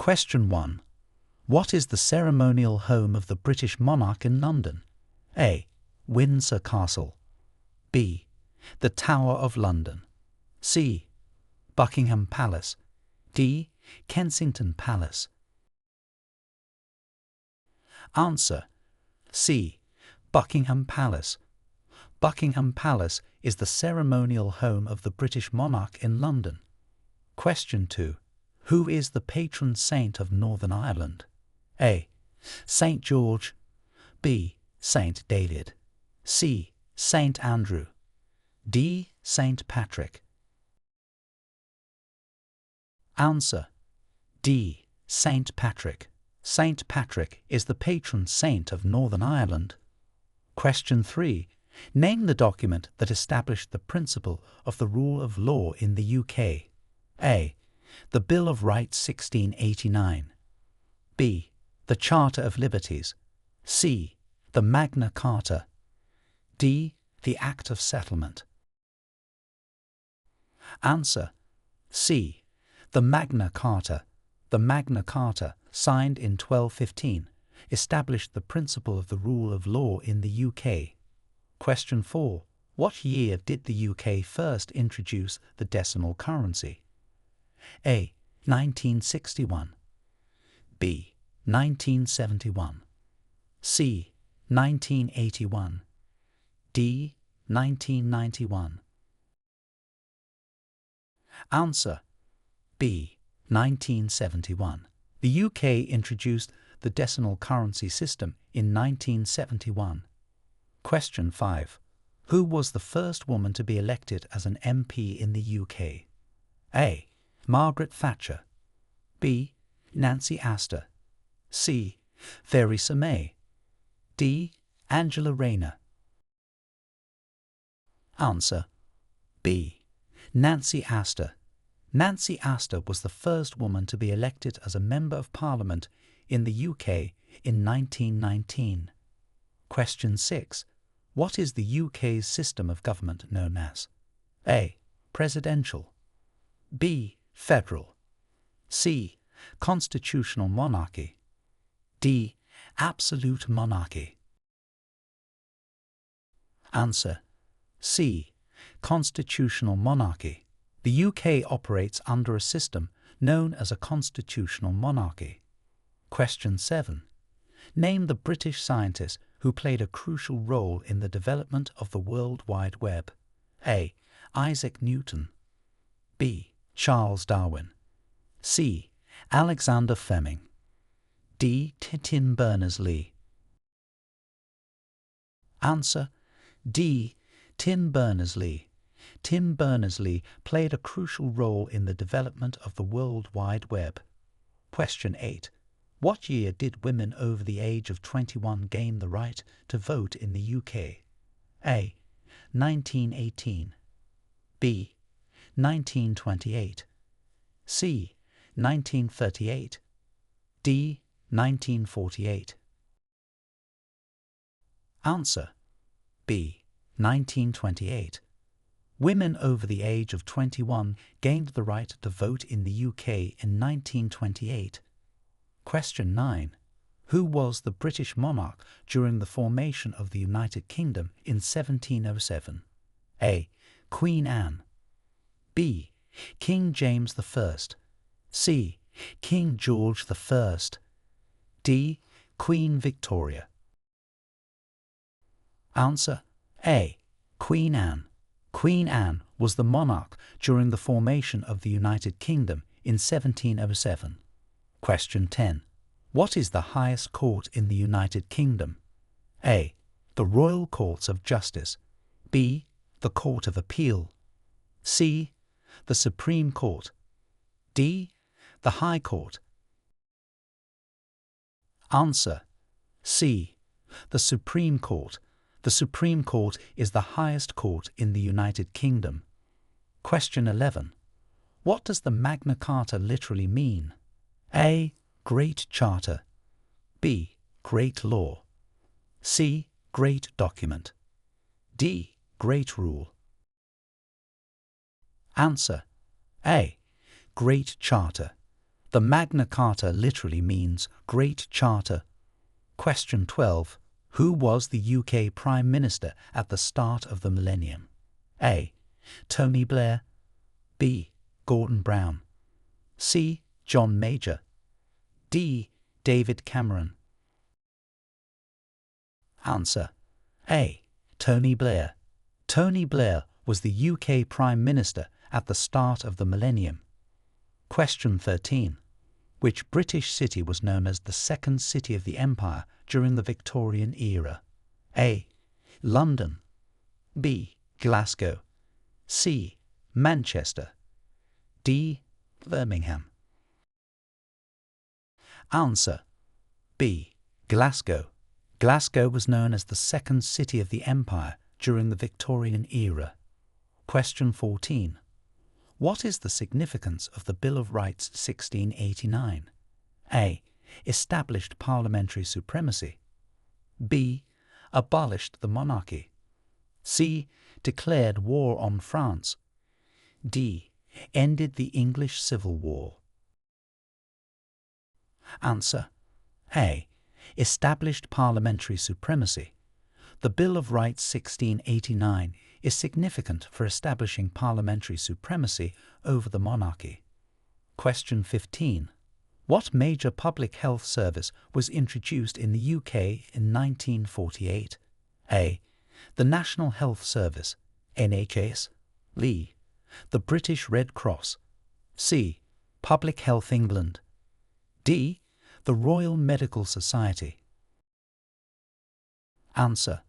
Question 1. What is the ceremonial home of the British monarch in London? A. Windsor Castle. B. The Tower of London. C. Buckingham Palace. D. Kensington Palace. Answer: C. Buckingham Palace. Buckingham Palace is the ceremonial home of the British monarch in London. Question 2. Who is the patron saint of Northern Ireland? A. St. George. B. St. David. C. St. Andrew. D. St. Patrick. Answer: D. St. Patrick. St. Patrick is the patron saint of Northern Ireland. Question 3. Name the document that established the principle of the rule of law in the UK. A. The Bill of Rights 1689. B. The Charter of Liberties. C. The Magna Carta. D. The Act of Settlement. Answer: C. The Magna Carta. The Magna Carta, signed in 1215, established the principle of the rule of law in the UK. Question 4. What year did the UK first introduce the decimal currency? A. 1961. B. 1971. C. 1981. D. 1991. Answer: B. 1971. The UK introduced the decimal currency system in 1971. Question 5. Who was the first woman to be elected as an MP in the UK? A. Margaret Thatcher. B. Nancy Astor. C. Theresa May. D. Angela Rayner. Answer: B. Nancy Astor. Nancy Astor was the first woman to be elected as a Member of Parliament in the UK in 1919. Question 6. What is the UK's system of government known as? A. Presidential. B. Federal. C. Constitutional monarchy. D. Absolute monarchy. Answer: C. Constitutional monarchy. The UK operates under a system known as a constitutional monarchy. Question 7. Name the British scientist who played a crucial role in the development of the World Wide Web. A. Isaac Newton. B. Charles Darwin. C. Alexander Fleming. D. Tim Berners-Lee. Answer: D. Tim Berners-Lee. Tim Berners-Lee played a crucial role in the development of the World Wide Web. Question 8. What year did women over the age of 21 gain the right to vote in the UK? A. 1918. B. 1928. C. 1938. D. 1948. Answer: B. 1928. Women over the age of 21 gained the right to vote in the UK in 1928. Question 9. Who was the British monarch during the formation of the United Kingdom in 1707? A. Queen Anne. B. King James I. C. King George I. D. Queen Victoria. Answer: A. Queen Anne. Queen Anne was the monarch during the formation of the United Kingdom in 1707. Question 10. What is the highest court in the United Kingdom? A. The Royal Courts of Justice. B. The Court of Appeal. C. The Supreme Court. D. The High Court. Answer: C. The Supreme Court. The Supreme Court is the highest court in the United Kingdom. Question 11. What does the Magna Carta literally mean? A. Great Charter. B. Great Law. C. Great Document. D. Great Rule. Answer: A. Great Charter. The Magna Carta literally means Great Charter. Question 12. Who was the UK Prime Minister at the start of the millennium? A. Tony Blair. B. Gordon Brown. C. John Major. D. David Cameron. Answer. A. Tony Blair. Tony Blair was the UK Prime Minister at the start of the millennium. Question 13. Which British city was known as the second city of the Empire during the Victorian era? A. London. B. Glasgow. C. Manchester. D. Birmingham. Answer. B. Glasgow. Glasgow was known as the second city of the Empire during the Victorian era. Question 14. What is the significance of the Bill of Rights 1689? A. Established parliamentary supremacy. B. Abolished the monarchy. C. Declared war on France. D. Ended the English Civil War. Answer. A. Established parliamentary supremacy. The Bill of Rights 1689 is significant for establishing parliamentary supremacy over the monarchy. Question 15. What major public health service was introduced in the UK in 1948? A. The National Health Service, NHS. B. The British Red Cross. C. Public Health England. D. The Royal Medical Society. Answer.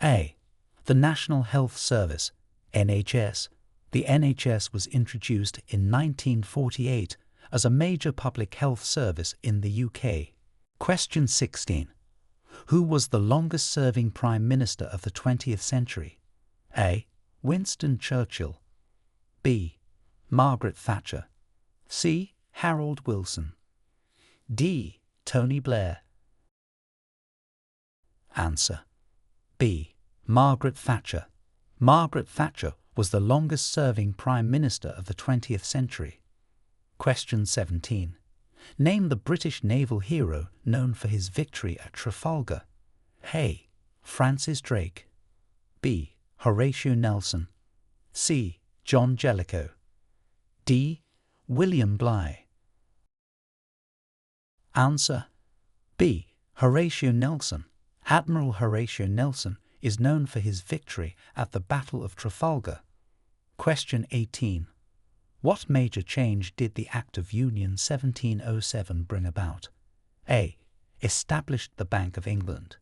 A. The National Health Service, NHS. The NHS was introduced in 1948 as a major public health service in the UK. Question 16. Who was the longest-serving Prime Minister of the 20th century? A. Winston Churchill. B. Margaret Thatcher. C. Harold Wilson. D. Tony Blair. Answer. B. Margaret Thatcher. Margaret Thatcher was the longest-serving Prime Minister of the 20th century. Question 17. Name the British naval hero known for his victory at Trafalgar. A. Francis Drake. B. Horatio Nelson. C. John Jellicoe. D. William Bligh. Answer. B. Horatio Nelson. Admiral Horatio Nelson is known for his victory at the Battle of Trafalgar. Question 18. What major change did the Act of Union 1707 bring about? A. Established the Bank of England.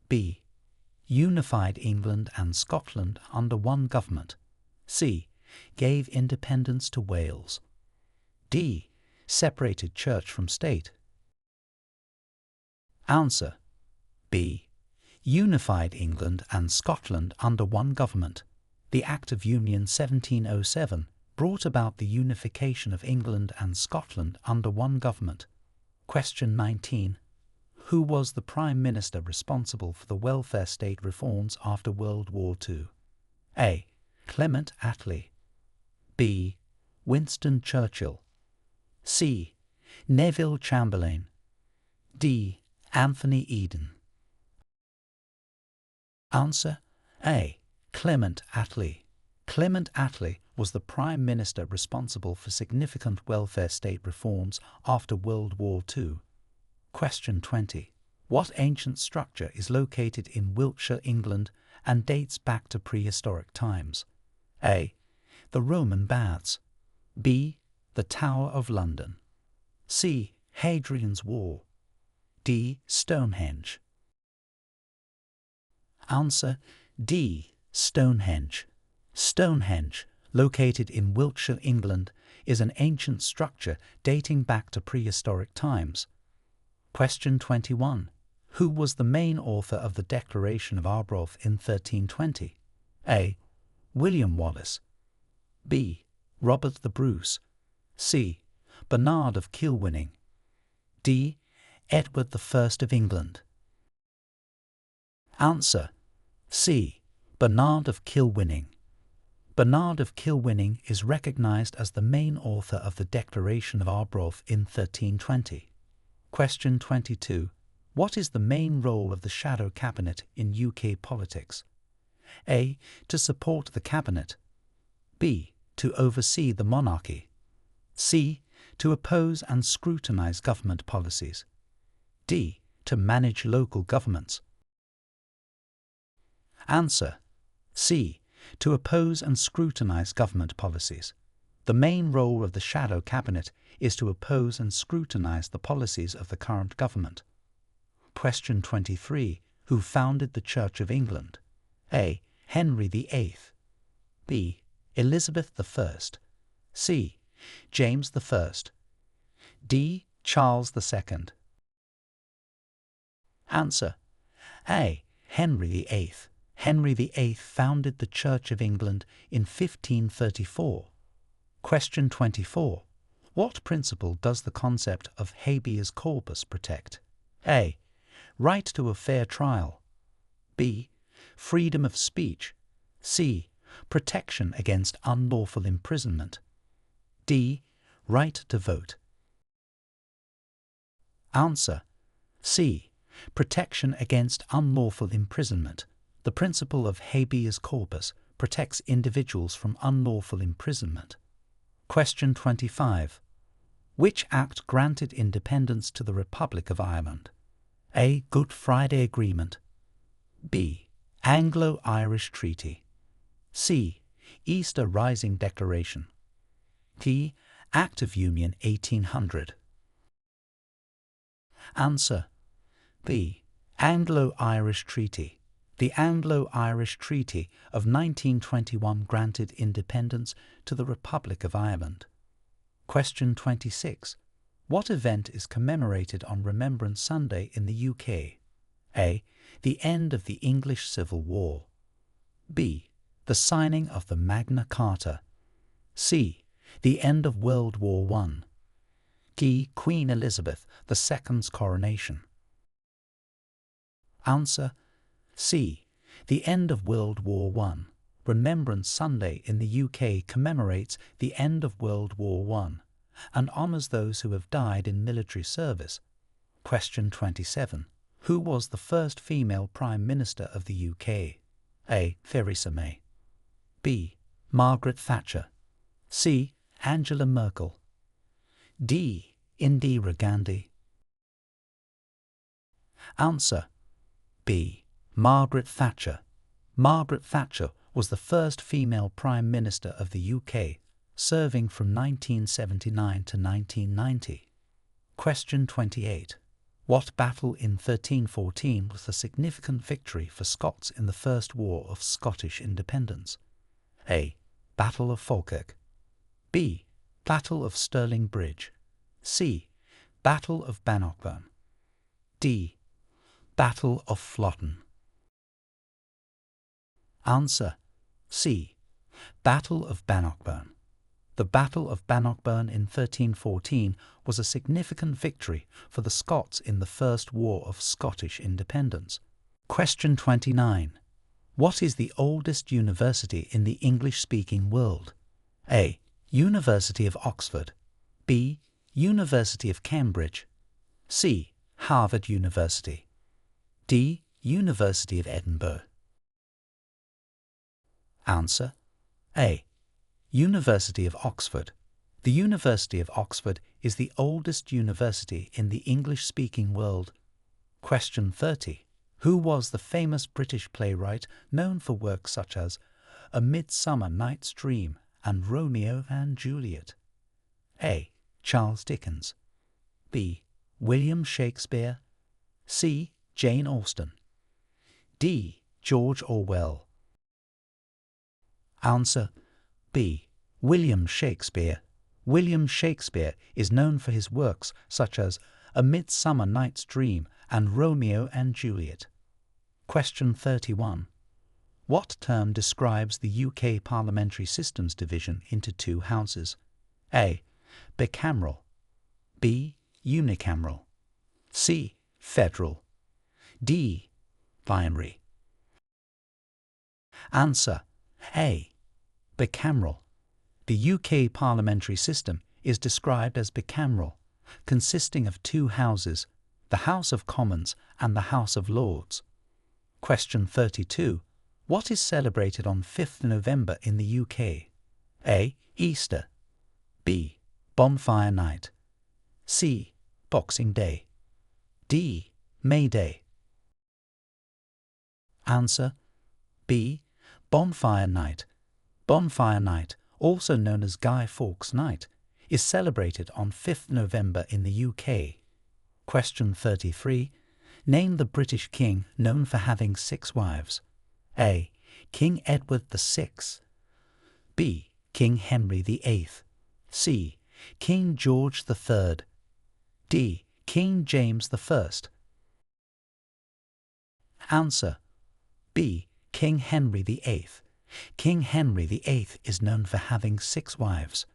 B. Unified England and Scotland under one government. C. Gave independence to Wales. D. Separated church from state. Answer. B. Unified England and Scotland under one government. The Act of Union 1707 brought about the unification of England and Scotland under one government. Question 19. Who was the Prime Minister responsible for the welfare state reforms after World War II? A. Clement Attlee. B. Winston Churchill. C. Neville Chamberlain. D. Anthony Eden. Answer. A. Clement Attlee. Clement Attlee was the Prime Minister responsible for significant welfare state reforms after World War II. Question 20. What ancient structure is located in Wiltshire, England, and dates back to prehistoric times? A. The Roman Baths. B. The Tower of London. C. Hadrian's Wall. D. Stonehenge. Answer. D. Stonehenge. Stonehenge, located in Wiltshire, England, is an ancient structure dating back to prehistoric times. Question 21. Who was the main author of the Declaration of Arbroath in 1320? A. William Wallace. B. Robert the Bruce. C. Bernard of Kilwinning. D. Edward I of England. Answer. C. Bernard of Kilwinning. Bernard of Kilwinning is recognised as the main author of the Declaration of Arbroath in 1320. Question 22. What is the main role of the shadow cabinet in UK politics? A. To support the cabinet. B. To oversee the monarchy. C. To oppose and scrutinise government policies. D. To manage local governments. Answer. C. To oppose and scrutinise government policies. The main role of the shadow cabinet is to oppose and scrutinise the policies of the current government. Question 23. Who founded the Church of England? A. Henry VIII. B. Elizabeth I. C. James I. D. Charles II. Answer. A. Henry VIII. Henry VIII founded the Church of England in 1534. Question 24. What principle does the concept of habeas corpus protect? A. Right to a fair trial. B. Freedom of speech. C. Protection against unlawful imprisonment. D. Right to vote. Answer. C. Protection against unlawful imprisonment. The principle of habeas corpus protects individuals from unlawful imprisonment. Question 25. Which Act granted independence to the Republic of Ireland? A. Good Friday Agreement. B. Anglo-Irish Treaty. C. Easter Rising Declaration. D. Act of Union 1800. Answer. B. Anglo-Irish Treaty. The Anglo-Irish Treaty of 1921 granted independence to the Republic of Ireland. Question 26. What event is commemorated on Remembrance Sunday in the UK? A. The end of the English Civil War. B. The signing of the Magna Carta. C. The end of World War I. D. Queen Elizabeth II's coronation. Answer. C. The end of World War I. Remembrance Sunday in the UK commemorates the end of World War I and honours those who have died in military service. Question 27. Who was the first female Prime Minister of the UK? A. Theresa May. B. Margaret Thatcher. C. Angela Merkel. D. Indira Gandhi. Answer. B. Margaret Thatcher. Margaret Thatcher was the first female Prime Minister of the UK, serving from 1979 to 1990. Question 28. What battle in 1314 was a significant victory for Scots in the First War of Scottish Independence? A. Battle of Falkirk. B. Battle of Stirling Bridge. C. Battle of Bannockburn. D. Battle of Flodden. Answer. C. Battle of Bannockburn. The Battle of Bannockburn in 1314 was a significant victory for the Scots in the First War of Scottish Independence. Question 29. What is the oldest university in the English-speaking world? A. University of Oxford. B. University of Cambridge. C. Harvard University. D. University of Edinburgh. Answer. A. University of Oxford. The University of Oxford is the oldest university in the English-speaking world. Question 30. Who was the famous British playwright known for works such as A Midsummer Night's Dream and Romeo and Juliet? A. Charles Dickens. B. William Shakespeare. C. Jane Austen. D. George Orwell. Answer. B. William Shakespeare. William Shakespeare is known for his works such as A Midsummer Night's Dream and Romeo and Juliet. Question 31. What term describes the UK parliamentary systems division into two houses? A. Bicameral. B. Unicameral. C. Federal. D. Binary. Answer. A. Bicameral. The UK parliamentary system is described as bicameral, consisting of two houses, the House of Commons and the House of Lords. Question 32. What is celebrated on 5th November in the UK? A. Easter. B. Bonfire Night. C. Boxing Day. D. May Day. Answer: B. Bonfire Night. Bonfire Night, also known as Guy Fawkes Night, is celebrated on 5th November in the UK. Question 33. Name the British king known for having 6 wives. A. King Edward VI. B. King Henry VIII. C. King George III. D. King James I. Answer: B. King Henry VIII. King Henry VIII is known for having 6 wives.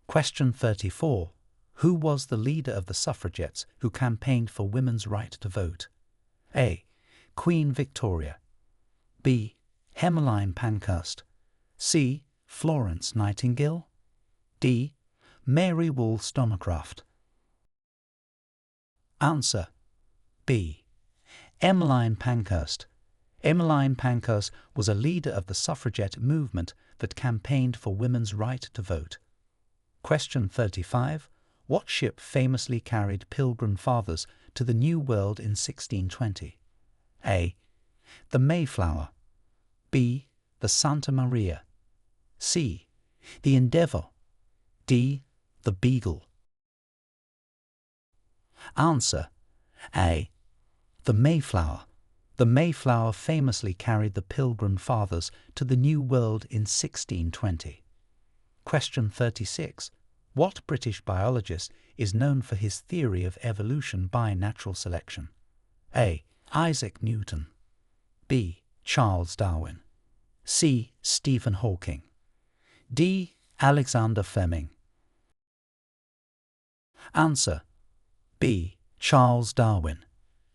Question 34. Who was the leader of the suffragettes who campaigned for women's right to vote? A. Queen Victoria. B. Emmeline Pankhurst. C. Florence Nightingale. D. Mary Wollstonecraft. Answer: B. Emmeline Pankhurst. Emmeline Pankhurst was a leader of the suffragette movement that campaigned for women's right to vote. Question 35. What ship famously carried Pilgrim Fathers to the New World in 1620? A. The Mayflower. B. The Santa Maria. C. The Endeavour. D. The Beagle. Answer: A. The Mayflower. The Mayflower famously carried the Pilgrim Fathers to the New World in 1620. Question 36. What British biologist is known for his theory of evolution by natural selection? A. Isaac Newton. B. Charles Darwin. C. Stephen Hawking. D. Alexander Fleming. Answer: B. Charles Darwin.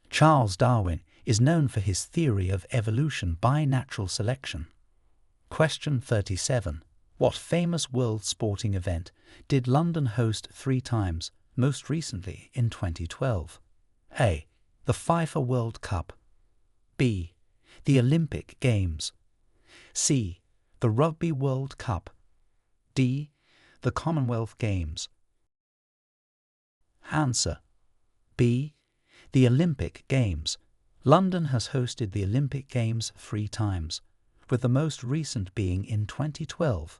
Charles Darwin is known for his theory of evolution by natural selection. Question 37. What famous world sporting event did London host 3 times, most recently in 2012? A. The FIFA World Cup. B. The Olympic Games. C. The Rugby World Cup. D. The Commonwealth Games. Answer: B. The Olympic Games. London has hosted the Olympic Games 3 times, with the most recent being in 2012.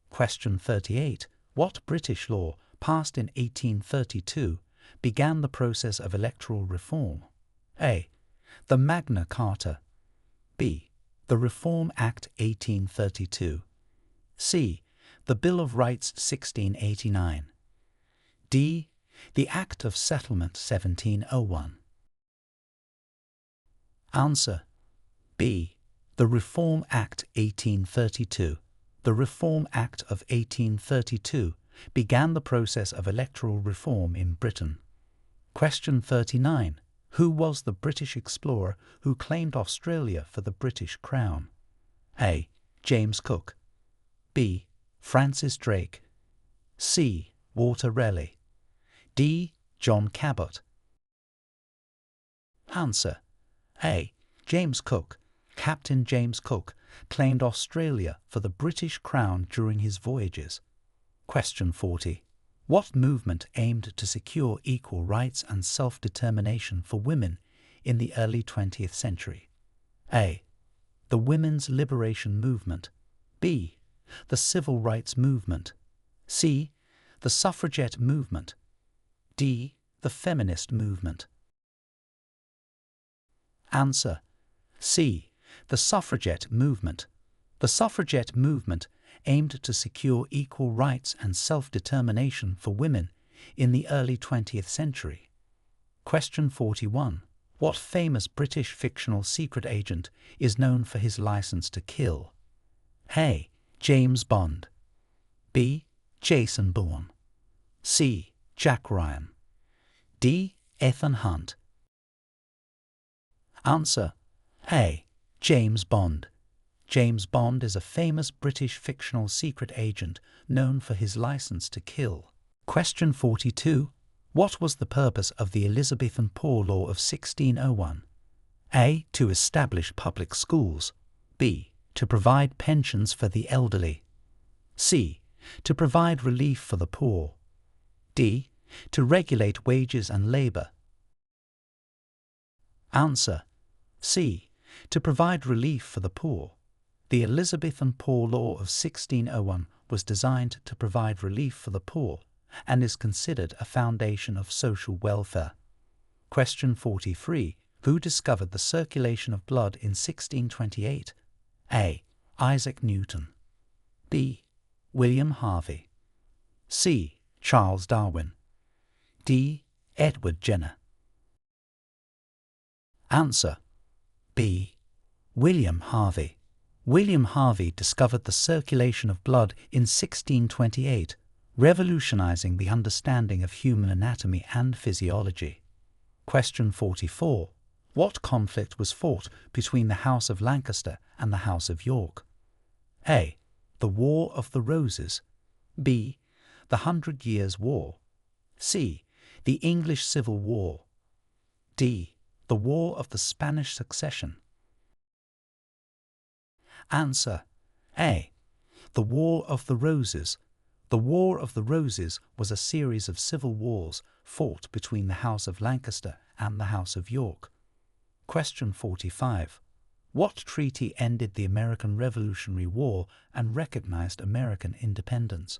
Question 38. What British law, passed in 1832, began the process of electoral reform? A. The Magna Carta. B. The Reform Act 1832. C. The Bill of Rights 1689. D. The Act of Settlement 1701. Answer: B. The Reform Act 1832. The Reform Act of 1832 began the process of electoral reform in Britain. Question 39. Who was the British explorer who claimed Australia for the British Crown? A. James Cook. B. Francis Drake. C. Walter Raleigh. D. John Cabot. Answer: A. James Cook. Captain James Cook claimed Australia for the British Crown during his voyages. Question 40. What movement aimed to secure equal rights and self-determination for women in the early 20th century? A. The Women's Liberation Movement. B. The Civil Rights Movement. C. The Suffragette Movement. D. The Feminist Movement. Answer: C. The Suffragette Movement. The Suffragette Movement aimed to secure equal rights and self-determination for women in the early 20th century. Question 41. What famous British fictional secret agent is known for his license to kill? A. James Bond. B. Jason Bourne. C. Jack Ryan. D. Ethan Hunt. Answer: A. James Bond. James Bond is a famous British fictional secret agent known for his license to kill. Question 42. What was the purpose of the Elizabethan Poor Law of 1601? A. To establish public schools. B. To provide pensions for the elderly. C. To provide relief for the poor. D. To regulate wages and labour. Answer: C. To provide relief for the poor. The Elizabethan Poor Law of 1601 was designed to provide relief for the poor and is considered a foundation of social welfare. Question 43. Who discovered the circulation of blood in 1628? A. Isaac Newton. B. William Harvey. C. Charles Darwin. D. Edward Jenner. Answer: B. William Harvey. William Harvey discovered the circulation of blood in 1628, revolutionizing the understanding of human anatomy and physiology. Question 44. What conflict was fought between the House of Lancaster and the House of York? A. The War of the Roses. B. The 100 Years' War. C. The English Civil War. D. The War of the Spanish Succession. Answer: A. The War of the Roses. The War of the Roses was a series of civil wars fought between the House of Lancaster and the House of York. Question 45. What treaty ended the American Revolutionary War and recognized American independence?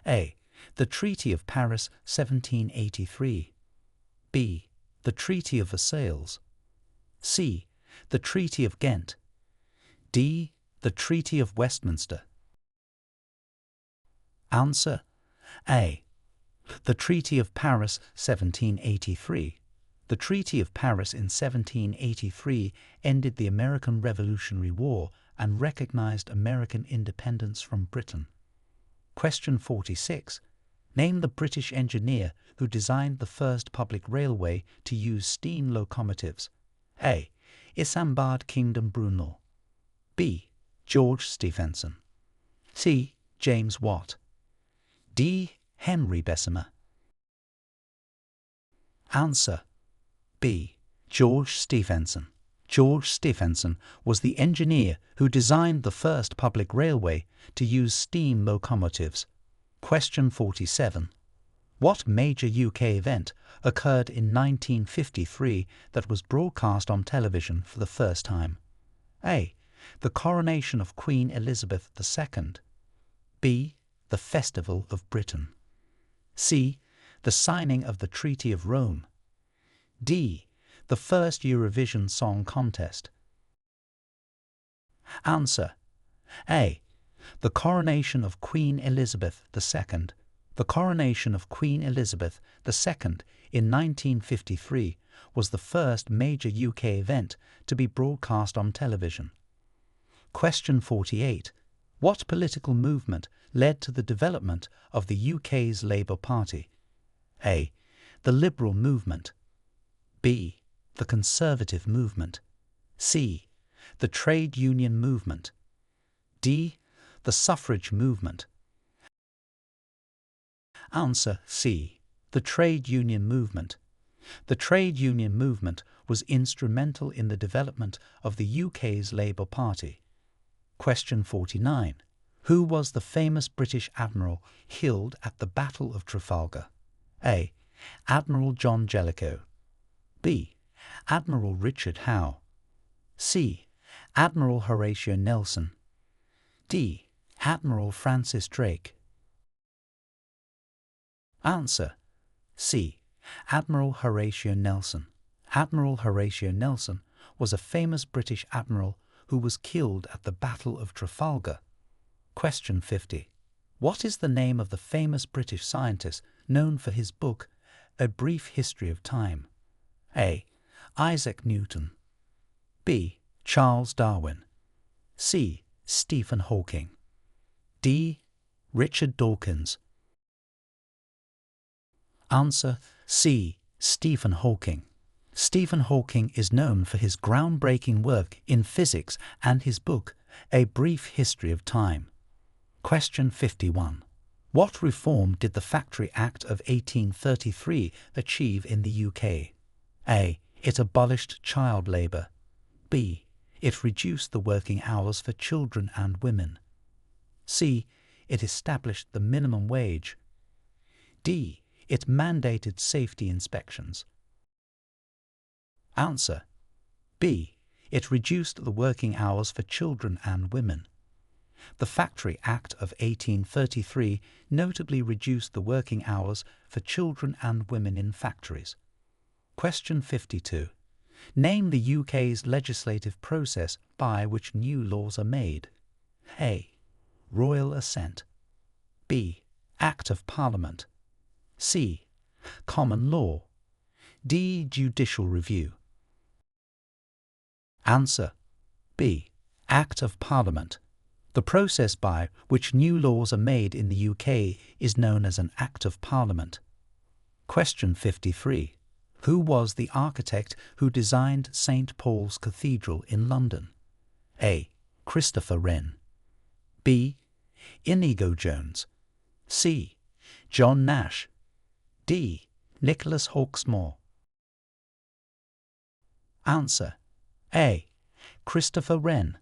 A. The Treaty of Paris, 1783. B. The Treaty of Versailles. C. The Treaty of Ghent. D. The Treaty of Westminster. Answer: A. The Treaty of Paris, 1783. The Treaty of Paris in 1783 ended the American Revolutionary War and recognized American independence from Britain. Question 46. Name the British engineer who designed the first public railway to use steam locomotives. A. Isambard Kingdom Brunel. B. George Stephenson. C. James Watt. D. Henry Bessemer. Answer: B. George Stephenson. George Stephenson was the engineer who designed the first public railway to use steam locomotives. Question 47. What major UK event occurred in 1953 that was broadcast on television for the first time? A. The coronation of Queen Elizabeth II. B. The Festival of Britain. C. The signing of the Treaty of Rome. D. The first Eurovision Song Contest. Answer: A. The coronation of Queen Elizabeth II. The coronation of Queen Elizabeth II in 1953 was the first major UK event to be broadcast on television. Question 48. What political movement led to the development of the UK's Labour Party? A. The Liberal Movement. B. The Conservative Movement. C. The Trade Union Movement. D. The Suffrage Movement. Answer: C. The Trade Union Movement. The Trade Union Movement was instrumental in the development of the UK's Labour Party. Question 49. Who was the famous British admiral killed at the Battle of Trafalgar? A. Admiral John Jellicoe. B. Admiral Richard Howe. C. Admiral Horatio Nelson. D. Admiral Francis Drake. Answer: C. Admiral Horatio Nelson. Admiral Horatio Nelson was a famous British admiral who was killed at the Battle of Trafalgar. Question 50. What is the name of the famous British scientist known for his book, A Brief History of Time? A. Isaac Newton. B. Charles Darwin. C. Stephen Hawking. D. Richard Dawkins. Answer: C. Stephen Hawking. Stephen Hawking is known for his groundbreaking work in physics and his book, A brief history of time. Question 51. What reform did the Factory Act of 1833 achieve in the UK? A. It abolished child labour. B. It reduced the working hours for children and women. C. It established the minimum wage. D. It mandated safety inspections. Answer. B. It reduced the working hours for children and women. The Factory Act of 1833 notably reduced the working hours for children and women in factories. Question 52. Name the UK's legislative process by which new laws are made. A. Royal assent. B. Act of Parliament. C. Common law. D. Judicial review. Answer. B. Act of Parliament. The process by which new laws are made in the UK is known as an Act of Parliament. Question 53. Who was the architect who designed St. Paul's Cathedral in London? A. Christopher Wren. B. Inigo Jones. C. John Nash. D. Nicholas Hawksmoor. Answer. A. Christopher Wren.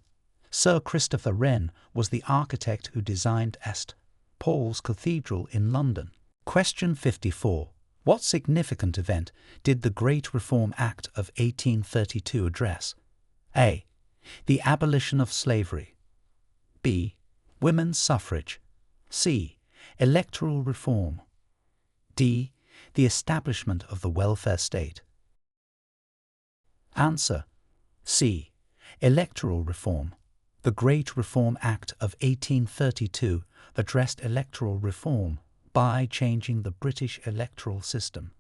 Sir Christopher Wren was the architect who designed St. Paul's Cathedral in London. Question 54. What significant event did the Great Reform Act of 1832 address? A. The abolition of slavery. B. Women's suffrage. C. Electoral reform. D. The establishment of the welfare state. Answer. C. Electoral reform. The Great Reform Act of 1832 addressed electoral reform by changing the British electoral system.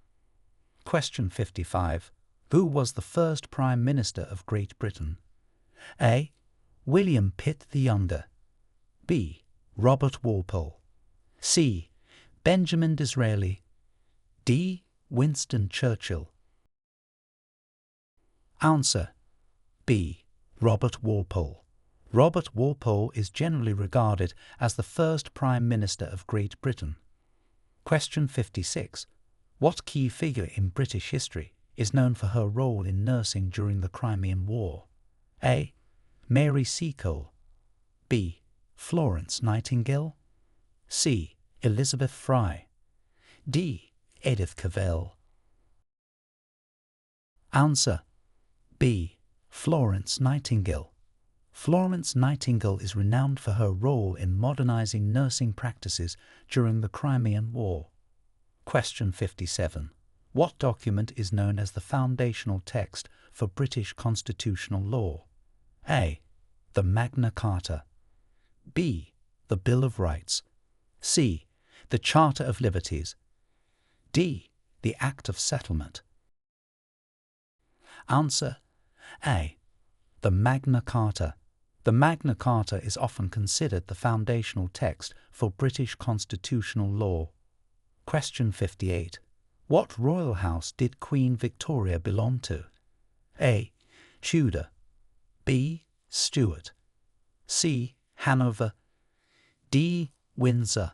Question 55. Who was the first Prime Minister of Great Britain? A. William Pitt the Younger. B. Robert Walpole. C. Benjamin Disraeli. D. Winston Churchill. Answer. B. Robert Walpole. Robert Walpole is generally regarded as the first Prime Minister of Great Britain. Question 56. What key figure in British history is known for her role in nursing during the Crimean War? A. Mary Seacole. B. Florence Nightingale. C. Elizabeth Fry. D. Edith Cavell. Answer. B. Florence Nightingale. Florence Nightingale is renowned for her role in modernizing nursing practices during the Crimean War. Question 57. What document is known as the foundational text for British constitutional law? A. The Magna Carta. B. The Bill of Rights. C. The Charter of Liberties. D. The Act of Settlement. Answer. A. The Magna Carta. The Magna Carta is often considered the foundational text for British constitutional law. Question 58. What royal house did Queen Victoria belong to? A. Tudor. B. Stuart. C. Hanover. D. Windsor.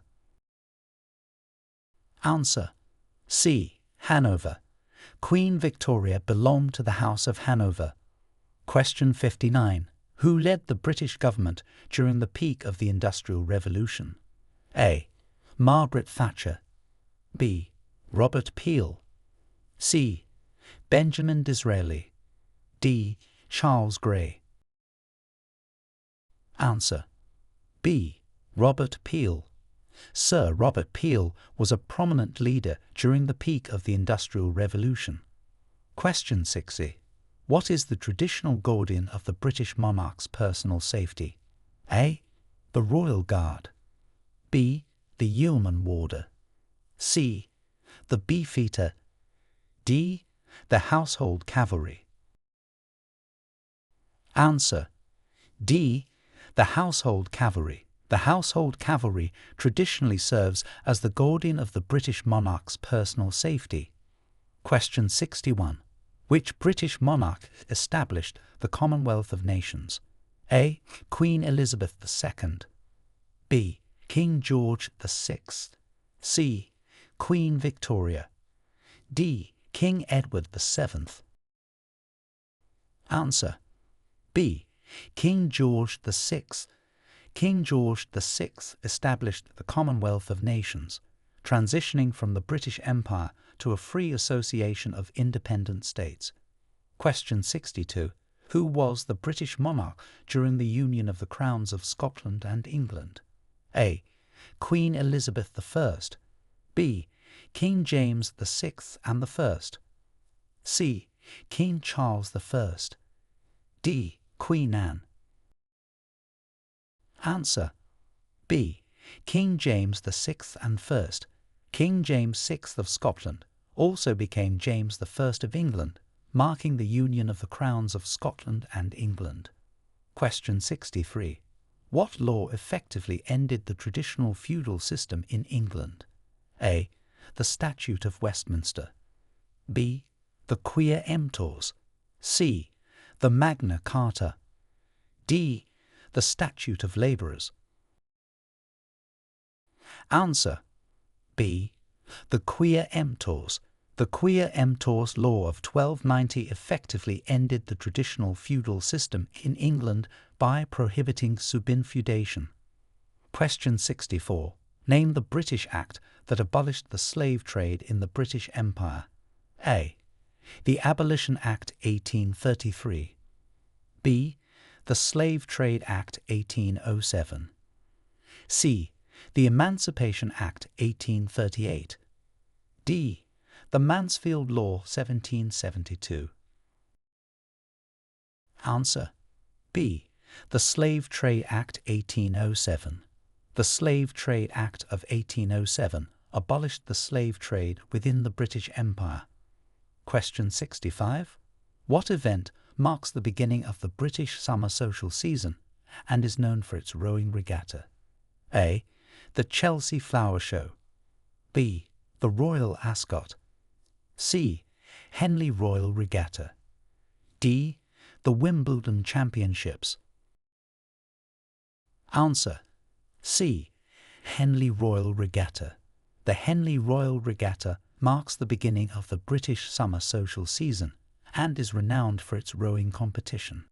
Answer. C. Hanover. Queen Victoria belonged to the House of Hanover. Question 59. Who led the British government during the peak of the Industrial Revolution? A. Margaret Thatcher. B. Robert Peel. C. Benjamin Disraeli. D. Charles Grey. Answer. B. Robert Peel. Sir Robert Peel was a prominent leader during the peak of the Industrial Revolution. Question 60. What is the traditional guardian of the British monarch's personal safety? A. The Royal Guard. B. The Yeoman Warder. C. The Beefeater. D. The Household Cavalry. Answer. D. The Household Cavalry. The Household Cavalry traditionally serves as the guardian of the British monarch's personal safety. Question 61. Which British monarch established the Commonwealth of Nations? A. Queen Elizabeth II. B. King George VI. C. Queen Victoria. D. King Edward VII. Answer: B. King George VI. King George VI established the Commonwealth of Nations, transitioning from the British Empire to a free association of independent states. Question 62. Who was the British monarch during the union of the crowns of Scotland and England? A. Queen Elizabeth I. B. King James VI and I. C. King Charles I. D. Queen Anne. Answer: B. King James VI and I. King James VI of Scotland also became James I of England, marking the union of the crowns of Scotland and England. Question 63. What law effectively ended the traditional feudal system in England? A. The Statute of Westminster. B. The Queer Emptors. C. The Magna Carta. D. The Statute of Labourers. Answer: B. The Queer Emptors. The Queer Emptors Law of 1290 effectively ended the traditional feudal system in England by prohibiting subinfeudation. Question 64. Name the British Act that abolished the slave trade in the British Empire. A. The Abolition Act 1833. B. The Slave Trade Act 1807. C. The Emancipation Act 1838. D. The Mansfield Law 1772. Answer: B. The Slave Trade Act 1807. The Slave Trade Act of 1807 abolished the slave trade within the British Empire. Question 65. What event marks the beginning of the British summer social season and is known for its rowing regatta? A. The Chelsea Flower Show. B. The Royal Ascot. C. Henley Royal Regatta. D. The Wimbledon Championships. Answer: C. Henley Royal Regatta. The Henley Royal Regatta marks the beginning of the British summer social season and is renowned for its rowing competition.